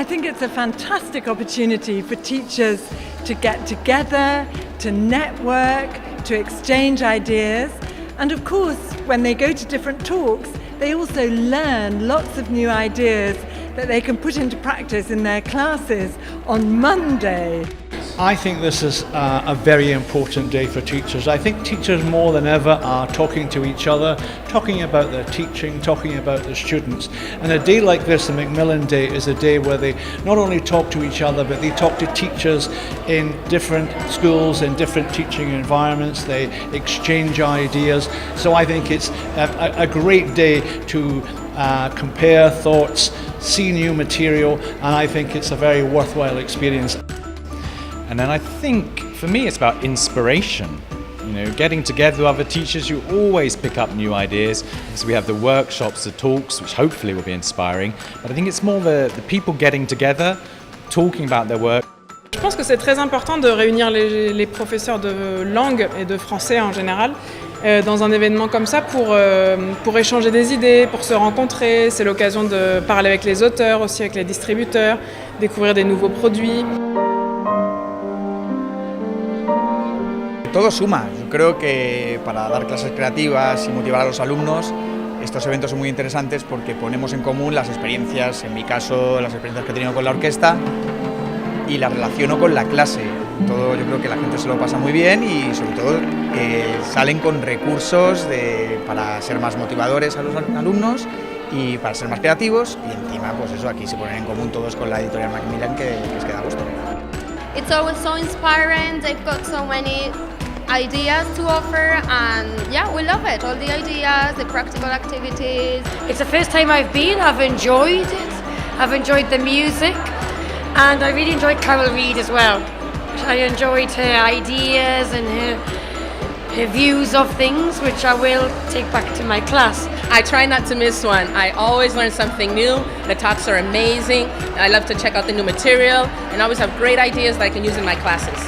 think it's a fantastic opportunity for teachers to get together, to network, to exchange ideas. And of course, when they go to different talks, they also learn lots of new ideas that they can put into practice in their classes on Monday. I think this is a very important day for teachers. I think teachers more than ever are talking to each other, talking about their teaching, talking about the students. And a day like this, the Macmillan Day, is a day where they not only talk to each other, but they talk to teachers in different schools, in different teaching environments. They exchange ideas. So I think it's a great day to compare thoughts, see new material, and I think it's a very worthwhile experience. And then I think, for me, it's about inspiration. You know, getting together with other teachers, you always pick up new ideas, because we have the workshops, the talks, which hopefully will be inspiring. But I think it's more the people getting together, talking about their work. Je pense que c'est très important de réunir les professeurs de langue et de français en général dans un événement comme ça pour échanger des idées, pour se rencontrer. C'est l'occasion de parler avec les auteurs, aussi avec les distributeurs, découvrir des nouveaux produits. Todo suma. Yo creo que para dar clases creativas y motivar a los alumnos, estos eventos son muy interesantes porque ponemos en común las experiencias, en mi caso, las experiencias que he tenido con la orquesta y las relaciono con la clase. Todo, yo creo que la gente se lo pasa muy bien y sobre todo salen con recursos para ser más motivadores a los alumnos y para ser más creativos, y encima pues eso, aquí se ponen en común todos con la editorial Macmillan que es que da gusto. It's always so inspiring. They've got so many ideas to offer, and yeah, we love it. All the ideas, the practical activities. It's the first time I've been. I've enjoyed it. I've enjoyed the music, and I really enjoyed Carol Reed as well. I enjoyed her ideas and her views of things, which I will take back to my class. I try not to miss one. I always learn something new. The talks are amazing. I love to check out the new material and always have great ideas that I can use in my classes.